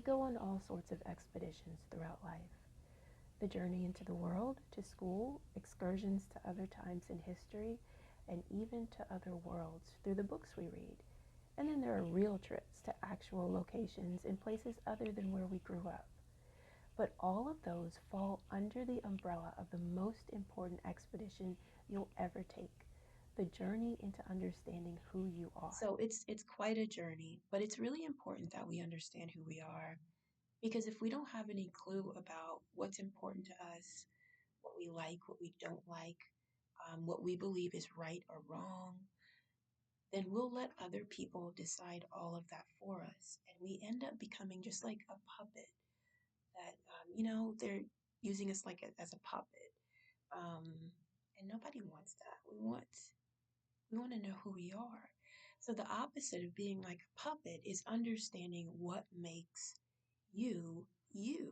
We go on all sorts of expeditions throughout life. The journey into the world, to school, excursions to other times in history, and even to other worlds through the books we read. And then there are real trips to actual locations in places other than where we grew up. But all of those fall under the umbrella of the most important expedition you'll ever take, the journey into understanding who you are. So it's quite a journey, but it's really important that we understand who we are because if we don't have any clue about what's important to us, what we like, what we don't like, what we believe is right or wrong, then we'll let other people decide all of that for us, and we end up becoming just like a puppet that they're using us like as a puppet, um, and nobody wants that. We want to know who we are. So the opposite of being like a puppet is understanding what makes you you.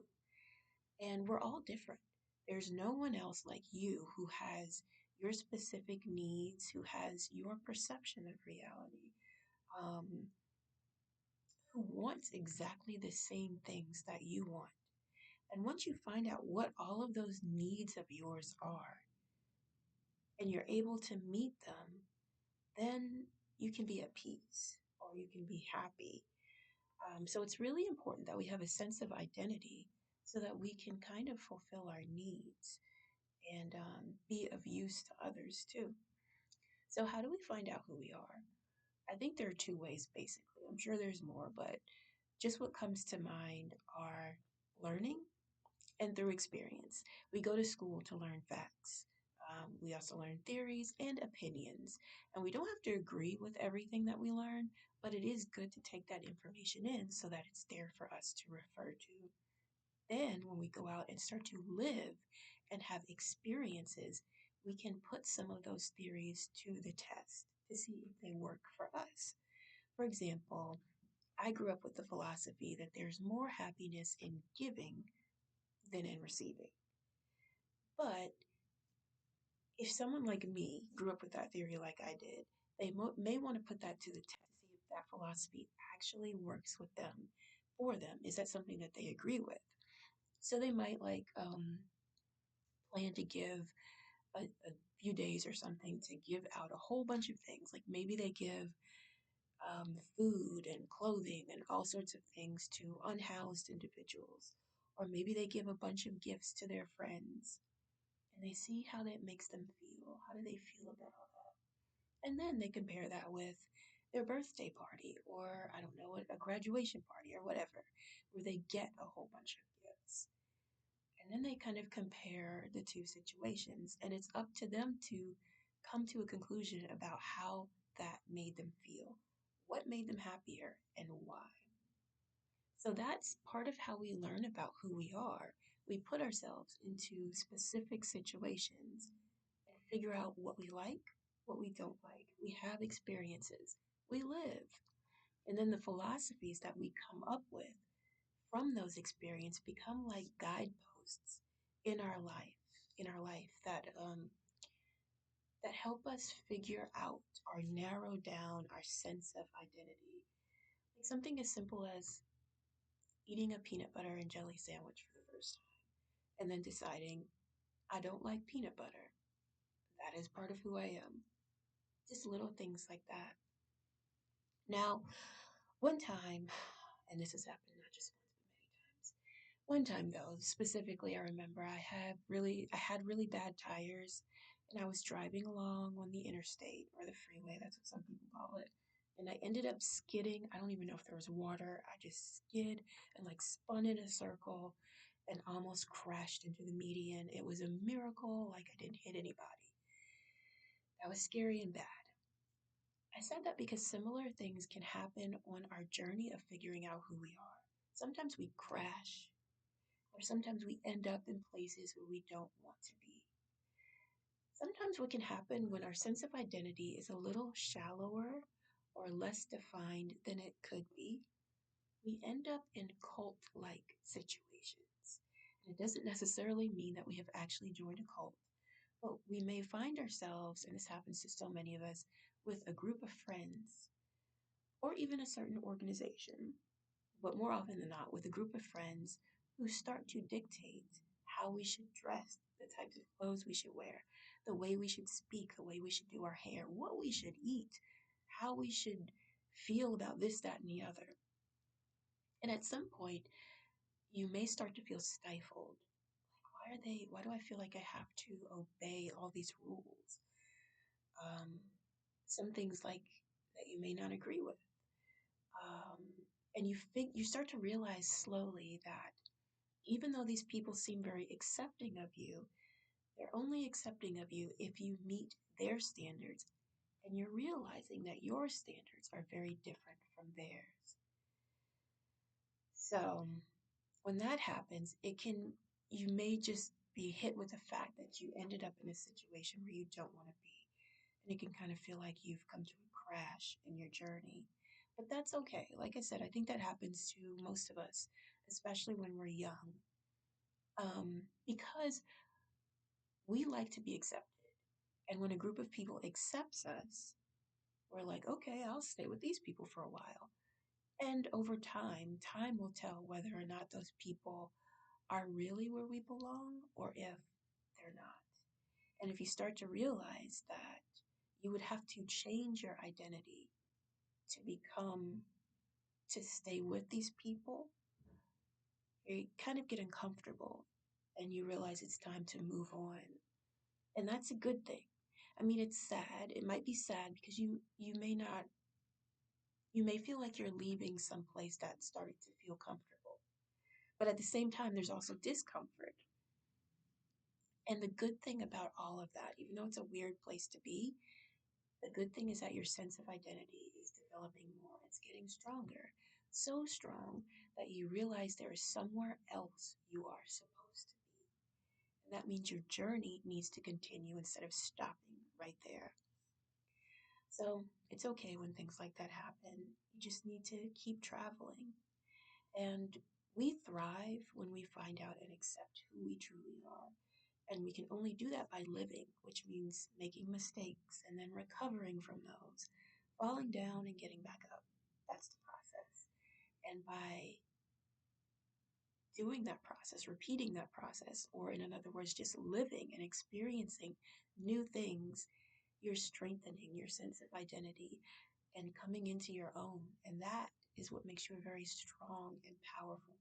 And we're all different. There's no one else like you who has your specific needs, who has your perception of reality, um, who wants exactly the same things that you want. And once you find out what all of those needs of yours are and you're able to meet them, then you can be at peace or you can be happy. So it's really important that we have a sense of identity so that we can kind of fulfill our needs and be of use to others too. So, how do we find out who we are? I think there are two ways basically. I'm sure there's more, but just what comes to mind are learning and through experience. We go to school to learn facts. We also learn theories and opinions. And we don't have to agree with everything that we learn, but it is good to take that information in so that it's there for us to refer to. Then, when we go out and start to live and have experiences, we can put some of those theories to the test to see if they work for us. For example, I grew up with the philosophy that there's more happiness in giving than in receiving. But if someone like me grew up with that theory like I did, they may want to put that to the test to see if that philosophy actually works with them, for them. Is that something that they agree with? So they might plan to give a few days or something to give out a whole bunch of things. Like maybe they give food and clothing and all sorts of things to unhoused individuals. Or maybe they give a bunch of gifts to their friends and they see how that makes them feel. How do they feel about all that? And then they compare that with their birthday party or, I don't know, a graduation party or whatever, where they get a whole bunch of gifts. And then they kind of compare the two situations, and it's up to them to come to a conclusion about how that made them feel, what made them happier, and why. So that's part of how we learn about who we are. We put ourselves into specific situations and figure out what we like, what we don't like. We have experiences, we live. And then the philosophies that we come up with from those experiences become like guideposts in our life, that help us figure out or narrow down our sense of identity. Like something as simple as eating a peanut butter and jelly sandwich for the first time and then deciding I don't like peanut butter. That is part of who I am. Just little things like that. Now, one time, and this has happened not just once but many times. One time though, specifically I remember I had really bad tires and I was driving along on the interstate or the freeway, that's what some people call it. And I ended up skidding. I don't even know if there was water. I just skid and like spun in a circle and almost crashed into the median. It was a miracle, like I didn't hit anybody. That was scary and bad. I said that because similar things can happen on our journey of figuring out who we are. Sometimes we crash, or sometimes we end up in places where we don't want to be. Sometimes what can happen when our sense of identity is a little shallower or less defined than it could be, we end up in cult like situations. And it doesn't necessarily mean that we have actually joined a cult, but we may find ourselves, and this happens to so many of us, with a group of friends or even a certain organization but more often than not, with a group of friends who start to dictate how we should dress, the types of clothes we should wear, the way we should speak, the way we should do our hair, what we should eat, how we should feel about this, that, and the other. And at some point, you may start to feel stifled. Why do I feel like I have to obey all these rules? Um, some things like that you may not agree with. Um, and you start to realize slowly that even though these people seem very accepting of you, they're only accepting of you if you meet their standards and you're realizing that your standards are very different from theirs. So when that happens, you may just be hit with the fact that you ended up in a situation where you don't want to be. And it can kind of feel like you've come to a crash in your journey. But that's okay. Like I said, I think that happens to most of us, especially when we're young, because we like to be accepted. And when a group of people accepts us, we're like, okay, I'll stay with these people for a while. And over time, time will tell whether or not those people are really where we belong or if they're not. And if you start to realize that you would have to change your identity to become, to stay with these people, you kind of get uncomfortable and you realize it's time to move on. And that's a good thing. I mean, it's sad. It might be sad because you may feel like you're leaving some place that started to feel comfortable. But at the same time, there's also discomfort. And the good thing about all of that, even though it's a weird place to be, the good thing is that your sense of identity is developing more. It's getting stronger. So strong that you realize there is somewhere else you are supposed to be. And that means your journey needs to continue instead of stopping right there. So it's okay when things like that happen. You just need to keep traveling. And we thrive when we find out and accept who we truly are. And we can only do that by living, which means making mistakes and then recovering from those, falling down and getting back up. That's the process. And by doing that process, repeating that process, or in other words, just living and experiencing new things, you're strengthening your sense of identity and coming into your own. And that is what makes you a very strong and powerful